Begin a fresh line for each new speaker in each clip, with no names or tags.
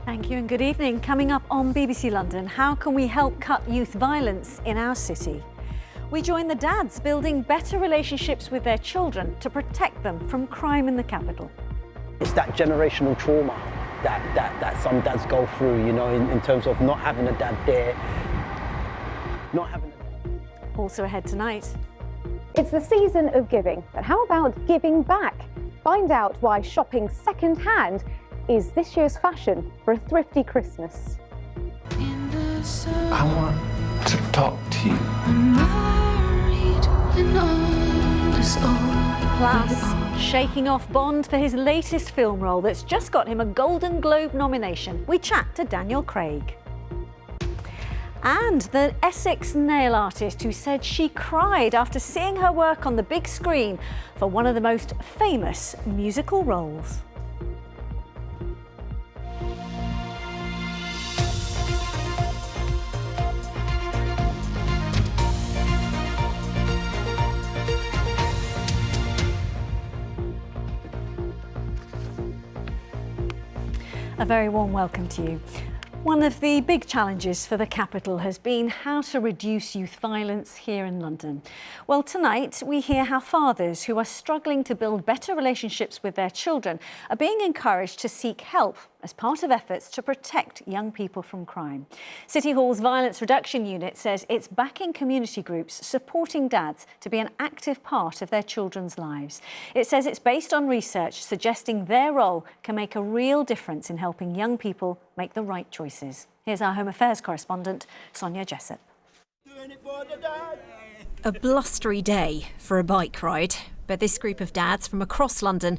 Thank you and good evening. Coming up on BBC London, how can we help cut youth violence in our city? We join the dads building better relationships with their children to protect them from crime in the capital.
It's that generational trauma that some dads go through, you know, in terms of not having a dad there,
Also ahead tonight.
It's the season of giving, but how about giving back? Find out why shopping second-hand is this year's fashion for a thrifty Christmas.
I want to talk to you.
Plus, shaking off Bond for his latest film role that's just got him a Golden Globe nomination. We chat to Daniel Craig. And the Essex nail artist who said she cried after seeing her work on the big screen for one of the most famous musical roles. A very warm welcome to you. One of the big challenges for the capital has been how to reduce youth violence here in London. Well, tonight we hear how fathers who are struggling to build better relationships with their children are being encouraged to seek help as part of efforts to protect young people from crime. City Hall's Violence Reduction Unit says it's backing community groups supporting dads to be an active part of their children's lives. It says it's based on research suggesting their role can make a real difference in helping young people make the right choices. Here's our Home Affairs correspondent, Sonia Jessup.
A blustery day for a bike ride, but this group of dads from across London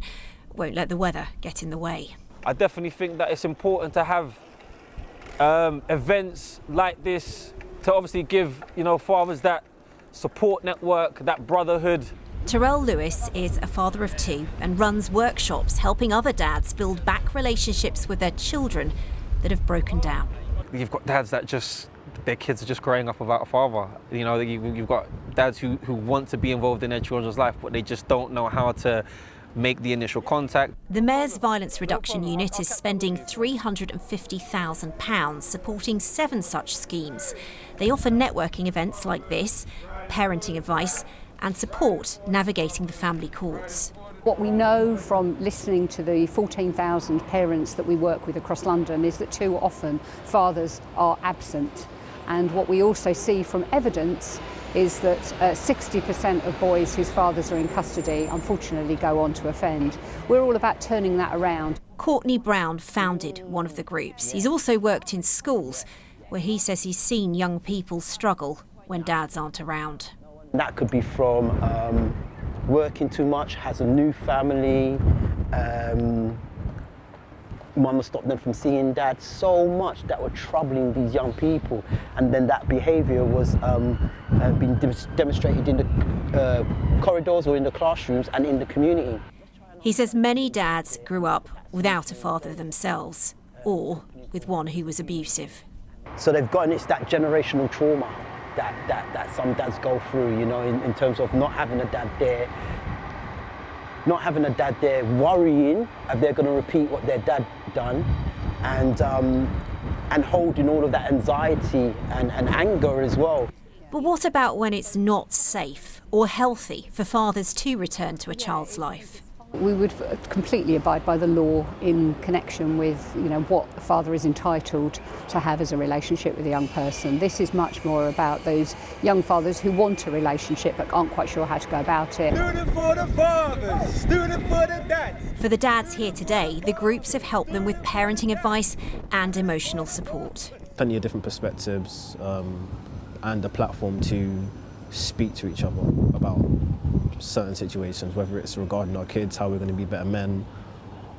won't let the weather get in the way.
I definitely think that it's important to have events like this to obviously give, fathers that support network, that brotherhood.
Terrell Lewis is a father of two and runs workshops helping other dads build back relationships with their children that have broken down.
You've got dads that their kids are just growing up without a father. You've got dads who want to be involved in their children's life, but they just don't know how to make the initial contact.
The Mayor's Violence Reduction Unit is spending £350,000 supporting 7 such schemes. They offer networking events like this, parenting advice and support navigating the family courts.
What we know from listening to the 14,000 parents that we work with across London is that too often fathers are absent. And what we also see from evidence is that 60% of boys whose fathers are in custody unfortunately go on to offend. We're all about turning that around.
Courtney Brown founded one of the groups. He's also worked in schools where he says he's seen young people struggle when dads aren't around.
That could be from working too much, has a new family, mum stopped them from seeing dad, so much that were troubling these young people, and then that behaviour was being demonstrated in the corridors or in the classrooms and in the community.
He says many dads grew up without a father themselves, or with one who was abusive.
So they've gotten, it's that generational trauma that some dads go through, in terms of not having a dad there, worrying if they're going to repeat what their dad done, and holding all of that anxiety and anger as well.
But what about when it's not safe or healthy for fathers to return to a child's life?
We would completely abide by the law in connection with what a father is entitled to have as a relationship with a young person. This is much more about those young fathers who want a relationship but aren't quite sure how to go about it.
Do it for the fathers, do it for the dads.
For the dads here today, the groups have helped them with parenting advice and emotional support.
Plenty of different perspectives and a platform to speak to each other about certain situations, whether it's regarding our kids, how we're going to be better men,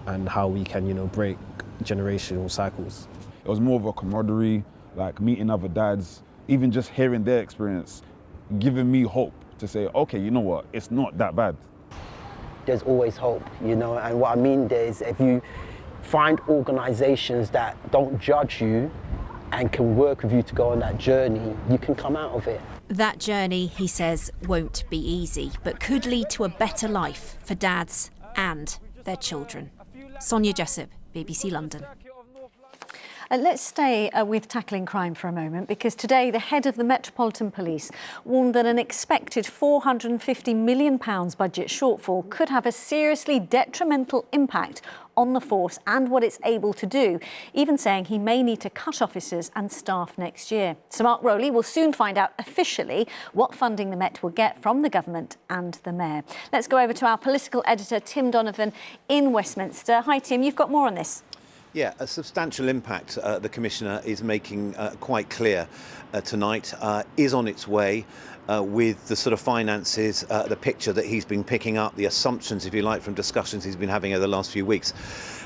and how we can, break generational cycles.
It was more of a camaraderie, like meeting other dads, even just hearing their experience, giving me hope to say, okay, you know what, it's not that bad.
There's always hope, and what I mean there is if you find organisations that don't judge you and can work with you to go on that journey, you can come out of it.
That journey, he says, won't be easy, but could lead to a better life for dads and their children. Sonia Jessup, BBC London.
Let's stay with tackling crime for a moment, because today the head of the Metropolitan Police warned that an expected £450 million budget shortfall could have a seriously detrimental impact on the force and what it's able to do, even saying he may need to cut officers and staff next year. So Mark Rowley will soon find out officially what funding the Met will get from the government and the Mayor. Let's go over to our political editor, Tim Donovan in Westminster. Hi, Tim, you've got more on this.
Yeah, a substantial impact, the Commissioner is making quite clear tonight, is on its way with the sort of finances, the picture that he's been picking up, the assumptions, if you like, from discussions he's been having over the last few weeks.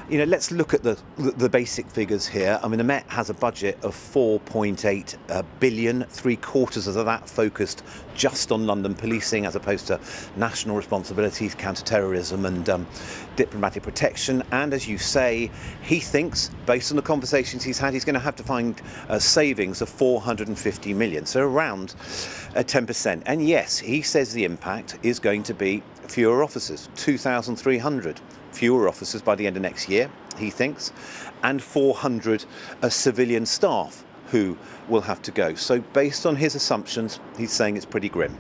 You know, let's look at the basic figures here. I mean, the Met has a budget of 4.8 billion, 3/4 of that focused just on London policing, as opposed to national responsibilities, counter-terrorism and diplomatic protection. And as you say, he thinks, based on the conversations he's had, he's going to have to find savings of 450 million, so around 10%. And yes, he says the impact is going to be fewer officers, 2,300 fewer officers by the end of next year, he thinks, and 400 civilian staff who will have to go. So based on his assumptions, he's saying it's pretty grim.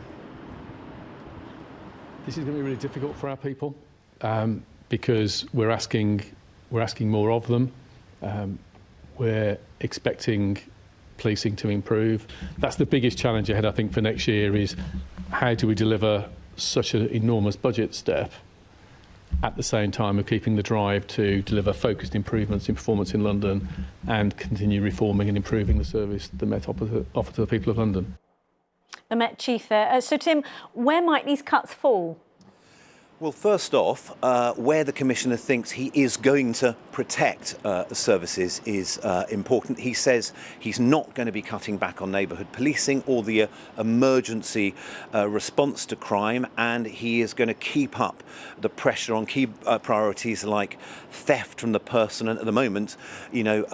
This is going to be really difficult for our people because we're asking more of them. We're expecting policing to improve. That's the biggest challenge ahead, I think, for next year, is how do we deliver such an enormous budget step at the same time of keeping the drive to deliver focused improvements in performance in London and continue reforming and improving the service the Met offer to the people of London.
The Met Chief there. So, Tim, where might these cuts fall?
Well, first off, where the Commissioner thinks he is going to protect services is important. He says he's not going to be cutting back on neighbourhood policing or the emergency response to crime, and he is going to keep up the pressure on key priorities like theft from the person, and at the moment, you know,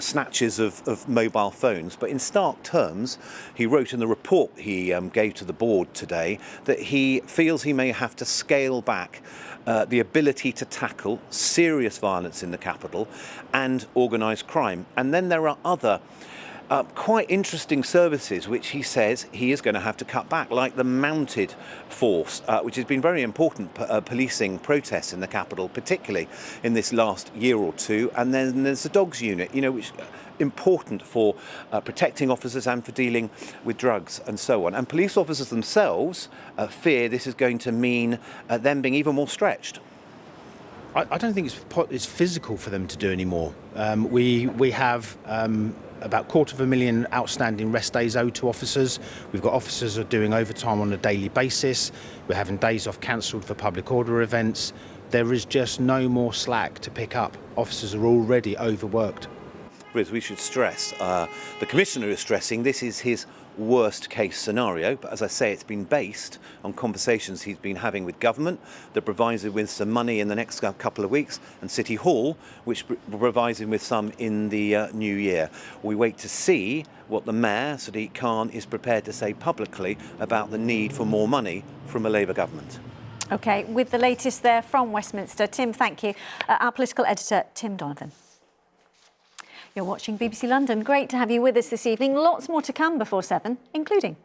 snatches of mobile phones. But in stark terms, he wrote in the report he gave to the board today that he feels he may have to scale back the ability to tackle serious violence in the capital and organised crime. And then there are other quite interesting services which he says he is going to have to cut back, like the mounted force, which has been very important policing protests in the capital, particularly in this last year or two. And then there's the dogs unit, you know, which important for protecting officers and for dealing with drugs and so on. And police officers themselves fear this is going to mean them being even more stretched.
I don't think it's physical for them to do anymore. We have about 250,000 outstanding rest days owed to officers. We've got officers who are doing overtime on a daily basis. We're having days off cancelled for public order events. There is just no more slack to pick up. Officers are already overworked.
As we should stress, the Commissioner is stressing this is his worst case scenario, but as I say, it's been based on conversations he's been having with government that provides him with some money in the next couple of weeks, and City Hall, which provides him with some in the new year. We wait to see what the Mayor, Sadiq Khan, is prepared to say publicly about the need for more money from a Labour government.
OK, with the latest there from Westminster. Tim, thank you. Our political editor, Tim Donovan. You're watching BBC London. Great to have you with us this evening. Lots more to come before 7, including...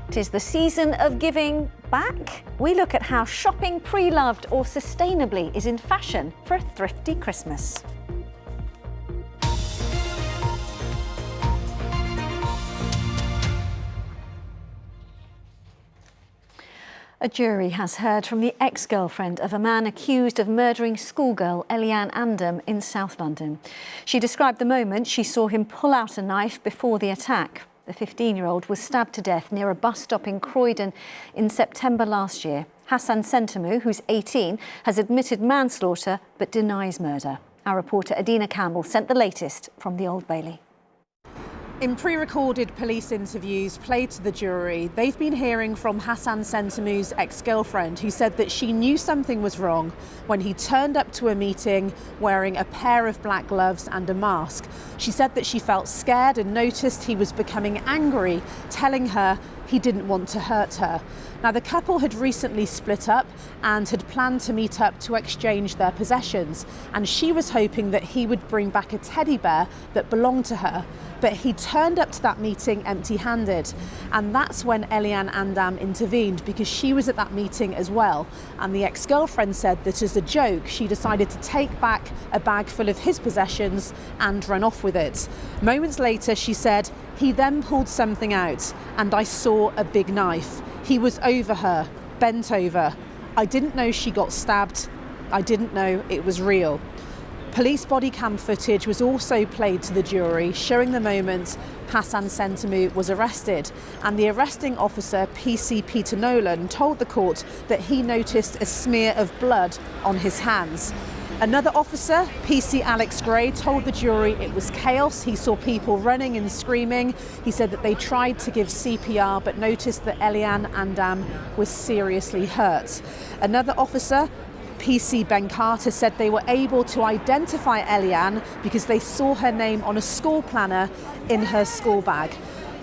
It is the season of giving back. We look at how shopping pre-loved or sustainably is in fashion for a thrifty Christmas. A jury has heard from the ex-girlfriend of a man accused of murdering schoolgirl Eliane Andam in South London. She described the moment she saw him pull out a knife before the attack. The 15-year-old was stabbed to death near a bus stop in Croydon in September last year. Hassan Sentamu, who's 18, has admitted manslaughter but denies murder. Our reporter Adina Campbell sent the latest from the Old Bailey.
In pre-recorded police interviews played to the jury, they've been hearing from Hassan Sentamu's ex-girlfriend, who said that she knew something was wrong when he turned up to a meeting wearing a pair of black gloves and a mask. She said that she felt scared and noticed he was becoming angry, telling her he didn't want to hurt her. Now, the couple had recently split up and had planned to meet up to exchange their possessions, and she was hoping that he would bring back a teddy bear that belonged to her. But he turned up to that meeting empty-handed, and that's when Eliane Andam intervened, because she was at that meeting as well. And the ex-girlfriend said that as a joke, she decided to take back a bag full of his possessions and run off with it. Moments later, she said, he then pulled something out, and I saw a big knife. He was over her, bent over. I didn't know she got stabbed. I didn't know it was real. Police body cam footage was also played to the jury, showing the moment Hassan Sentamu was arrested, and the arresting officer, PC Peter Nolan, told the court that he noticed a smear of blood on his hands. Another officer, PC Alex Gray, told the jury it was chaos. He saw people running and screaming. He said that they tried to give CPR but noticed that Eliane Andam was seriously hurt. Another officer, PC Ben Carter, said they were able to identify Eliane because they saw her name on a school planner in her school bag.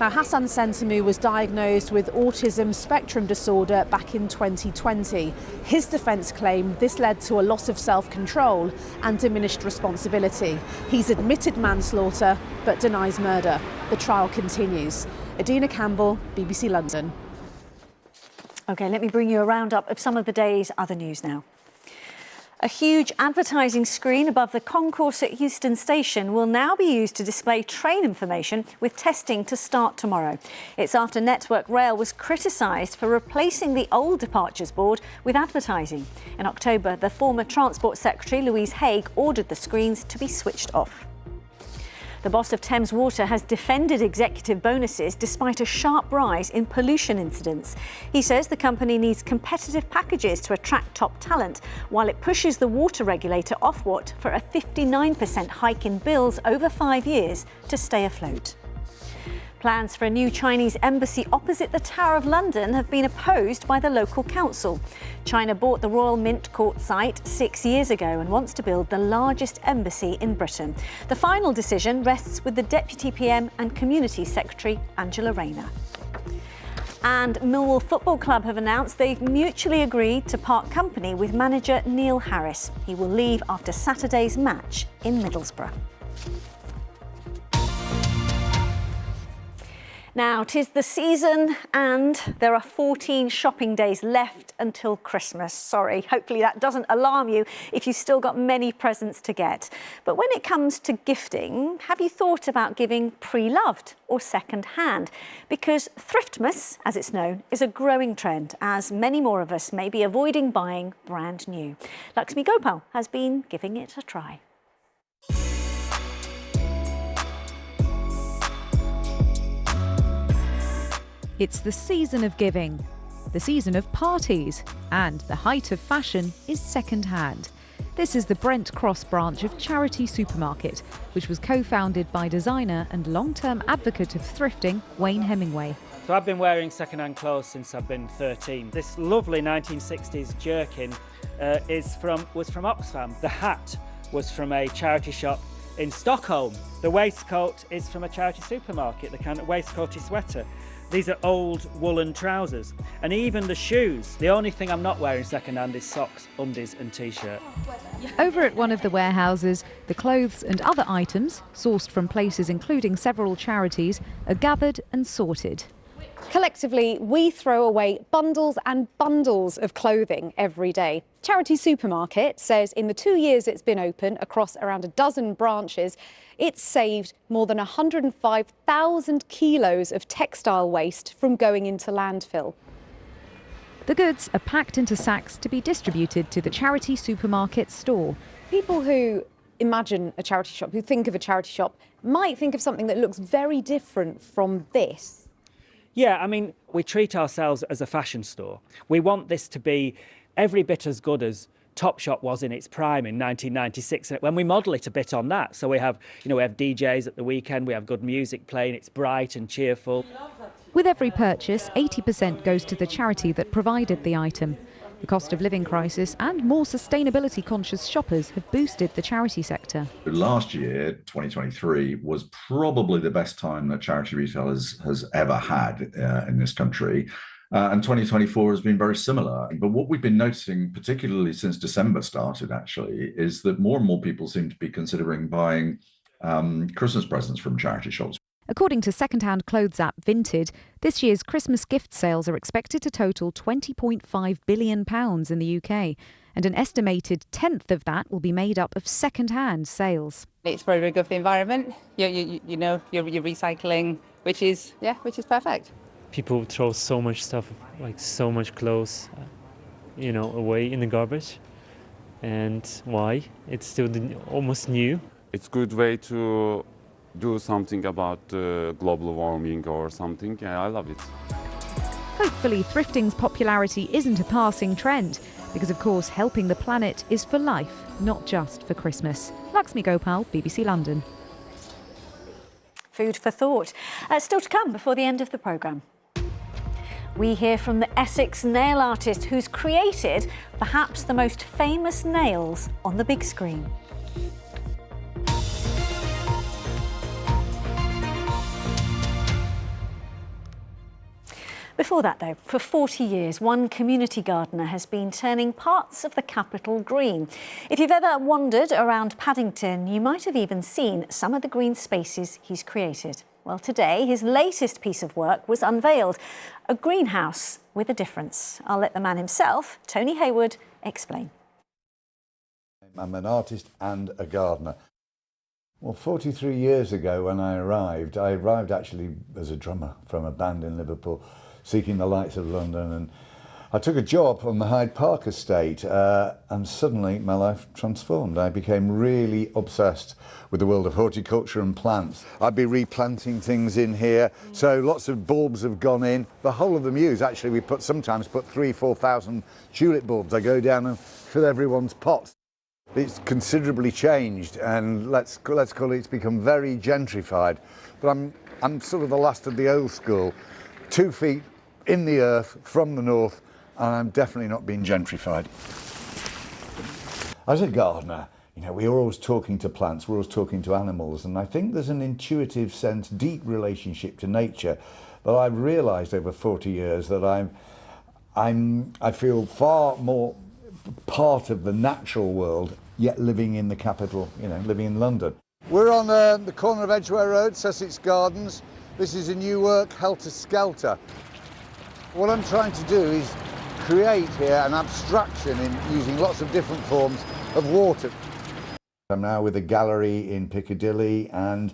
Now, Hassan Sentamu was diagnosed with autism spectrum disorder back in 2020. His defence claimed this led to a loss of self-control and diminished responsibility. He's admitted manslaughter but denies murder. The trial continues. Adina Campbell, BBC London.
OK, let me bring you a roundup of some of the day's other news now. A huge advertising screen above the concourse at Euston Station will now be used to display train information, with testing to start tomorrow. It's after Network Rail was criticised for replacing the old departures board with advertising. In October, the former Transport Secretary, Louise Haigh, ordered the screens to be switched off. The boss of Thames Water has defended executive bonuses despite a sharp rise in pollution incidents. He says the company needs competitive packages to attract top talent, while it pushes the water regulator Ofwat for a 59% hike in bills over 5 years to stay afloat. Plans for a new Chinese embassy opposite the Tower of London have been opposed by the local council. China bought the Royal Mint Court site 6 years ago and wants to build the largest embassy in Britain. The final decision rests with the Deputy PM and Community Secretary, Angela Rayner. And Millwall Football Club have announced they've mutually agreed to part company with manager Neil Harris. He will leave after Saturday's match in Middlesbrough. Now, 'tis the season and there are 14 shopping days left until Christmas. Sorry, hopefully that doesn't alarm you if you've still got many presents to get. But when it comes to gifting, have you thought about giving pre-loved or second-hand? Because Thriftmas, as it's known, is a growing trend, as many more of us may be avoiding buying brand new. Lakshmi Gopal has been giving it a try.
It's the season of giving, the season of parties, and the height of fashion is second-hand. This is the Brent Cross branch of Charity Supermarket, which was co-founded by designer and long-term advocate of thrifting, Wayne Hemingway.
So I've been wearing second-hand clothes since I've been 13. This lovely 1960s jerkin was from Oxfam. The hat was from a charity shop in Stockholm. The waistcoat is from a charity supermarket, the kind of waistcoaty sweater. These are old woolen trousers. And even the shoes. The only thing I'm not wearing second-hand is socks, undies and t-shirt.
Over at one of the warehouses, the clothes and other items, sourced from places including several charities, are gathered and sorted.
Collectively, we throw away bundles and bundles of clothing every day. Charity Supermarket says in the 2 years it's been open across around a dozen branches, it's saved more than 105,000 kilos of textile waste from going into landfill.
The goods are packed into sacks to be distributed to the Charity Supermarket store.
People who imagine a charity shop, who think of a charity shop, might think of something that looks very different from this.
Yeah, I mean, we treat ourselves as a fashion store. We want this to be every bit as good as Topshop was in its prime in 1996, when we model it a bit on that. So we have, we have DJs at the weekend, we have good music playing, it's bright and cheerful.
With every purchase, 80% goes to the charity that provided the item. The cost of living crisis and more sustainability conscious shoppers have boosted the charity sector.
Last year, 2023, was probably the best time that charity retail has ever had in this country. And 2024 has been very similar. But what we've been noticing, particularly since December started, actually, is that more and more people seem to be considering buying Christmas presents from charity shops.
According to second-hand clothes app Vinted, this year's Christmas gift sales are expected to total £20.5 billion in the UK, and an estimated tenth of that will be made up of second-hand sales.
It's very, very good for the environment. You're recycling, which is perfect.
People throw so much stuff, like so much clothes, away in the garbage. And why? It's still almost new.
It's a good way to do something about global warming or something. Yeah, I love it.
Hopefully, thrifting's popularity isn't a passing trend, because of course helping the planet is for life, not just for Christmas. Lakshmi Gopal, BBC London.
Food for thought. Still to come before the end of the programme. We hear from the Essex nail artist who's created perhaps the most famous nails on the big screen. Before that, though, for 40 years, one community gardener has been turning parts of the capital green. If you've ever wandered around Paddington, you might have even seen some of the green spaces he's created. Well, today, his latest piece of work was unveiled, a greenhouse with a difference. I'll let the man himself, Tony Hayward, explain.
I'm an artist and a gardener. Well, 43 years ago when I arrived actually as a drummer from a band in Liverpool, seeking the lights of London, and I took a job on the Hyde Park estate and suddenly my life transformed. I became really obsessed with the world of horticulture and plants. I'd be replanting things in here, so lots of bulbs have gone in. The whole of the mews, actually, we sometimes put 3,000-4,000 tulip bulbs. I go down and fill everyone's pots. It's considerably changed, and let's call it's become very gentrified. But I'm sort of the last of the old school, 2 feet in the earth from the north, and I'm definitely not being gentrified. As a gardener, we're always talking to plants, we're always talking to animals, and I think there's an intuitive sense, deep relationship to nature that I've realised over 40 years that I feel far more part of the natural world, yet living in the capital, living in London. We're on the corner of Edgware Road, Sussex Gardens. This is a new work, Helter Skelter. What I'm trying to do is create here an abstraction in using lots of different forms of water. I'm now with a gallery in Piccadilly and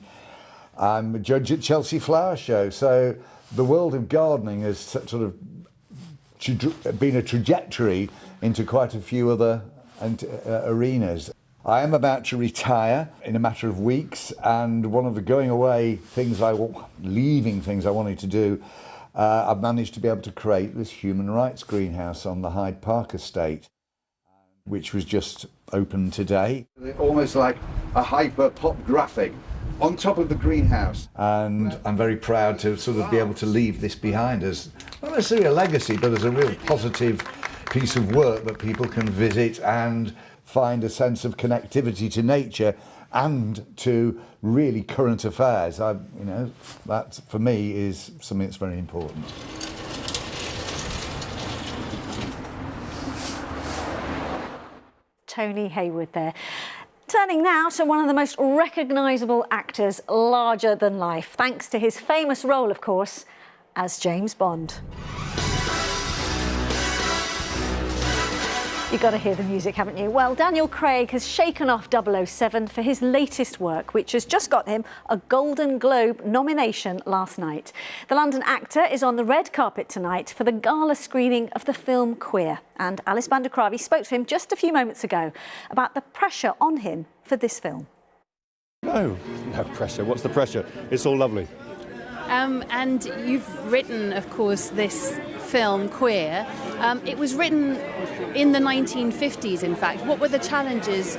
I'm a judge at Chelsea Flower Show. So the world of gardening has sort of been a trajectory into quite a few other arenas. I am about to retire in a matter of weeks, and one of the going away things leaving things I wanted to do, I've managed to be able to create this human rights greenhouse on the Hyde Park estate, which was just opened today. Almost like a hyper pop graphic on top of the greenhouse. And I'm very proud to sort of be able to leave this behind as, not necessarily a legacy, but as a real positive piece of work that people can visit and find a sense of connectivity to nature and to really current affairs. That for me is something that's very important.
Tony Hayward there. Turning now to one of the most recognisable actors larger than life, thanks to his famous role, of course, as James Bond. You've got to hear the music, haven't you? Well, Daniel Craig has shaken off 007 for his latest work, which has just got him a Golden Globe nomination last night. The London actor is on the red carpet tonight for the gala screening of the film Queer. And Alice Bandakravi spoke to him just a few moments ago about the pressure on him for this film.
No pressure. What's the pressure? It's all lovely.
And you've written, of course, this film, Queer. It was written in the 1950s, in fact. What were the challenges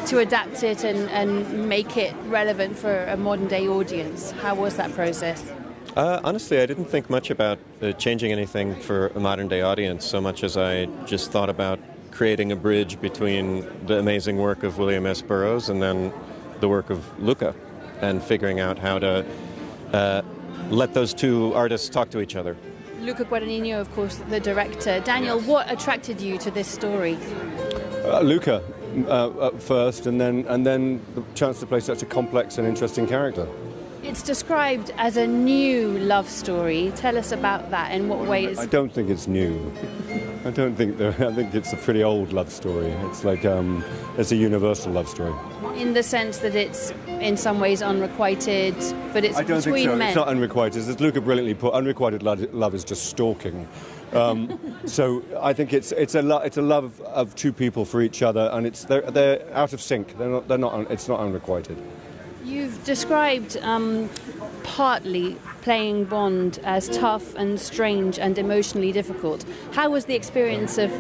to adapt it and make it relevant for a modern-day audience? How was that process?
Honestly, I didn't think much about changing anything for a modern-day audience so much as I just thought about creating a bridge between the amazing work of William S. Burroughs and then the work of Luca, and figuring out how to let those two artists talk to each other.
Luca Guadagnino, of course, the director. Daniel, what attracted you to this story?
Luca at first, and then the chance to play such a complex and interesting character.
It's described as a new love story. Tell us about that. In what ways?
I don't think it's new. I think it's a pretty old love story. It's like it's a universal love story.
In the sense that it's in some ways unrequited, but it's
I don't
between
think so.
men.
It's not unrequited. As Luca brilliantly put, unrequited love is just stalking. So I think it's a love of two people for each other, and they're out of sync. It's not unrequited.
You've described partly playing Bond as tough and strange and emotionally difficult. How was the experience of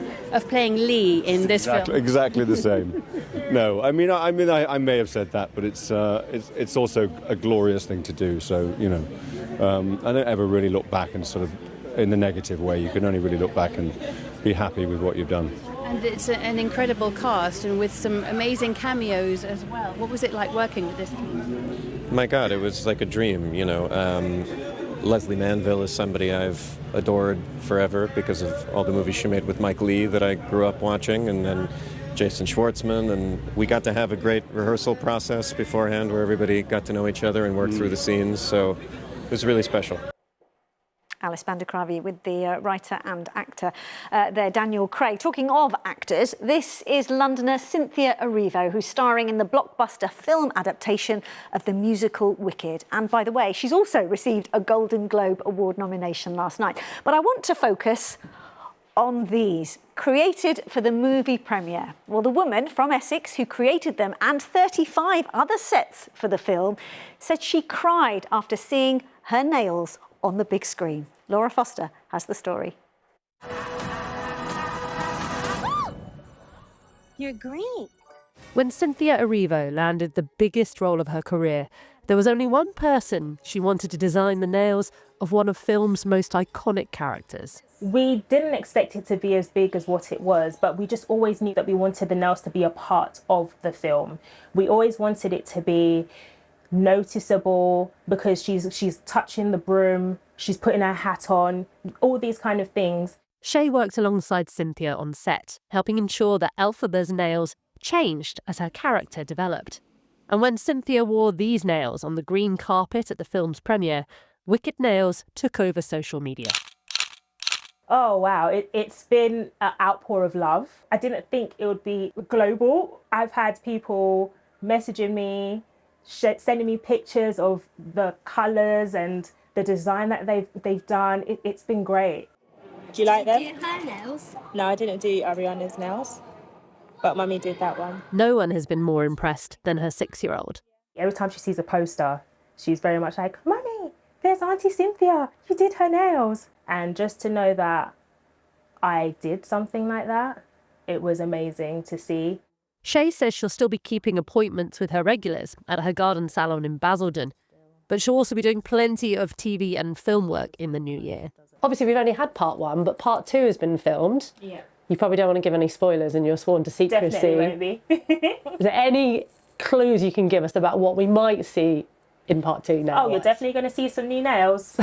playing Lee in this film?
Exactly the same. No, I mean, I may have said that, but it's also a glorious thing to do. So I don't ever really look back and sort of in the negative way. You can only really look back and be happy with what you've done.
And it's an incredible cast and with some amazing cameos as well. What was it like working with this team?
My God, it was like a dream, Leslie Manville is somebody I've adored forever because of all the movies she made with Mike Leigh that I grew up watching, and then Jason Schwartzman, and we got to have a great rehearsal process beforehand where everybody got to know each other and work through the scenes, so it was really special.
Alice Bandekravi with the writer and actor there, Daniel Craig. Talking of actors, this is Londoner Cynthia Erivo, who's starring in the blockbuster film adaptation of the musical Wicked. And by the way, she's also received a Golden Globe Award nomination last night. But I want to focus on these, created for the movie premiere. Well, the woman from Essex who created them and 35 other sets for the film said she cried after seeing her nails on the big screen. Laura Foster has the story.
You're great. When Cynthia Erivo landed the biggest role of her career, there was only one person she wanted to design the nails of one of film's most iconic characters.
We didn't expect it to be as big as what it was, but we just always knew that we wanted the nails to be a part of the film. We always wanted it to be noticeable because she's touching the broom, she's putting her hat on, all these kind of things.
Shay worked alongside Cynthia on set, helping ensure that Elphaba's nails changed as her character developed. And when Cynthia wore these nails on the green carpet at the film's premiere, Wicked Nails took over social media.
Oh wow, it's been an outpour of love. I didn't think it would be global. I've had people messaging me, sending me pictures of the colours and the design that they've done. It's been great. Do you like them? Did you do her nails? No, I didn't do Ariana's nails, but Mummy did that one.
No one has been more impressed than her 6-year-old.
Every time she sees a poster, she's very much like, Mummy, there's Auntie Cynthia, you did her nails. And just to know that I did something like that, it was amazing to see.
Shay says she'll still be keeping appointments with her regulars at her garden salon in Basildon, but she'll also be doing plenty of TV and film work in the new year.
Obviously, we've only had part 1, but part 2 has been filmed.
Yeah.
You probably don't want to give any spoilers and you're sworn to secrecy.
Definitely won't be.
Is there any clues you can give us about what we might see in part 2 now?
Oh, you're definitely going to see some new nails.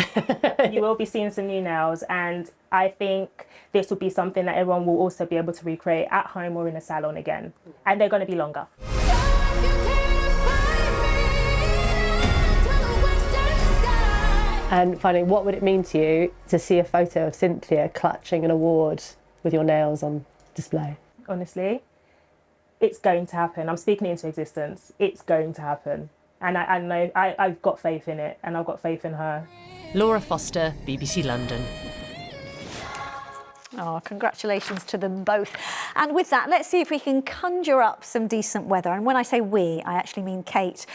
You will be seeing some new nails, and I think this will be something that everyone will also be able to recreate at home or in a salon again. And they're going to be longer.
And finally, what would it mean to you to see a photo of Cynthia clutching an award with your nails on display?
Honestly, it's going to happen. I'm speaking it into existence. It's going to happen. And I know I've got faith in it, and I've got faith in her.
Laura Foster, BBC London.
Oh, congratulations to them both. And with that, let's see if we can conjure up some decent weather. And when I say we, I actually mean Kate,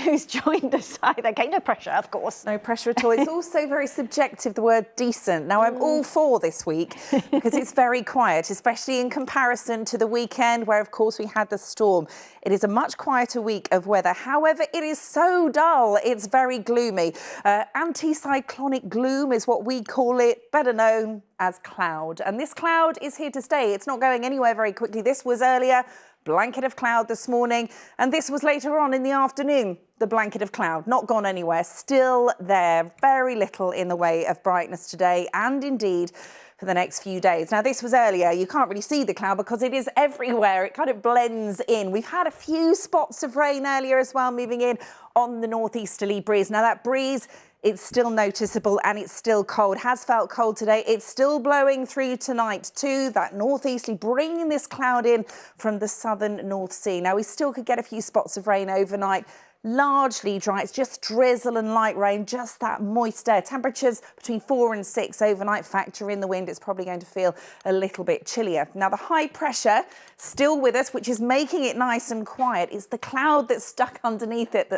who's joined us. Hi there, Kate. No pressure, of course.
No pressure at all. It's also very subjective, the word decent. Now, I'm all for this week because it's very quiet, especially in comparison to the weekend where, of course, we had the storm. It is a much quieter week of weather. However, it is so dull. It's very gloomy. Anticyclonic gloom is what we call it, better known as cloud. And this cloud is here to stay. It's not going anywhere very quickly. This was earlier, blanket of cloud this morning, and this was later on in the afternoon. The blanket of cloud, not gone anywhere, still there. Very little in the way of brightness today, and indeed for the next few days. Now, this was earlier. You can't really see the cloud because it is everywhere. It kind of blends in. We've had a few spots of rain earlier as well, moving in on the northeasterly breeze. Now, that breeze, it's still noticeable and it's still cold. Has felt cold today. It's still blowing through tonight too. That northeasterly, bringing this cloud in from the southern North Sea. Now, we still could get a few spots of rain overnight. Largely dry. It's just drizzle and light rain, just that moist air. Temperatures between 4 and 6 overnight. Factor in the wind. It's probably going to feel a little bit chillier. Now, the high pressure still with us, which is making it nice and quiet. It's the cloud that's stuck underneath it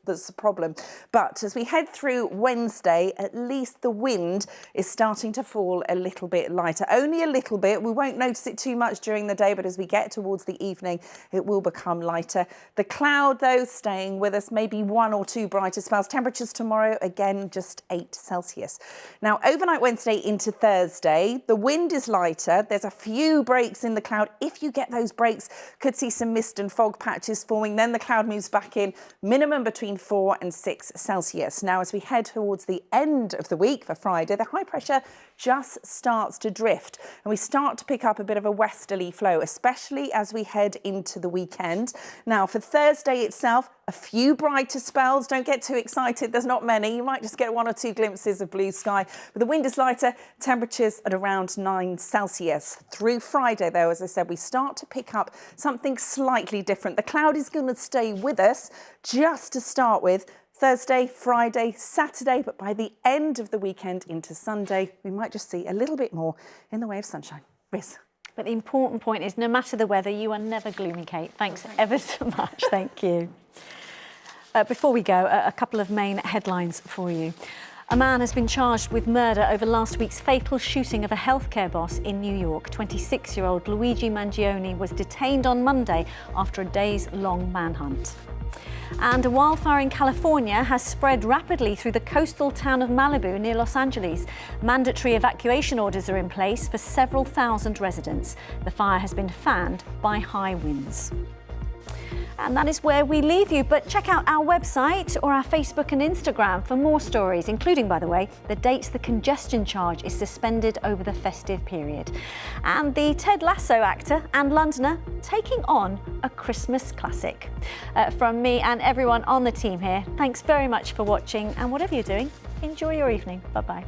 that's the problem. But as we head through Wednesday, at least the wind is starting to fall a little bit lighter. Only a little bit. We won't notice it too much during the day, but as we get towards the evening, it will become lighter. The cloud, though, staying with us, maybe 1 or 2 brighter spells. Temperatures tomorrow, again, just 8 Celsius. Now, overnight Wednesday into Thursday, the wind is lighter. There's a few breaks in the cloud. If you get those breaks, could see some mist and fog patches forming. Then the cloud moves back in, minimum between 4 and 6 Celsius. Now, as we head towards the end of the week for Friday, the high pressure just starts to drift and we start to pick up a bit of a westerly flow, especially as we head into the weekend. Now, for Thursday itself, a few brighter spells. Don't get too excited. There's not many. You might just get 1 or 2 glimpses of blue sky. But the wind is lighter. Temperatures at around 9 Celsius. Through Friday, though, as I said, we start to pick up something slightly different. The cloud is going to stay with us just to start with. Thursday, Friday, Saturday, but by the end of the weekend into Sunday, we might just see a little bit more in the way of sunshine. Riz.
But the important point is, no matter the weather, you are never gloomy, Kate. Thanks ever so much. Thank you. Before we go, a couple of main headlines for you. A man has been charged with murder over last week's fatal shooting of a healthcare boss in New York. 26-year-old Luigi Mangione was detained on Monday after a days-long manhunt. And a wildfire in California has spread rapidly through the coastal town of Malibu near Los Angeles. Mandatory evacuation orders are in place for several thousand residents. The fire has been fanned by high winds. And that is where we leave you. But check out our website or our Facebook and Instagram for more stories, including, by the way, the dates the congestion charge is suspended over the festive period. And the Ted Lasso actor and Londoner taking on a Christmas classic. From me and everyone on the team here, thanks very much for watching. And whatever you're doing, enjoy your evening. Bye-bye.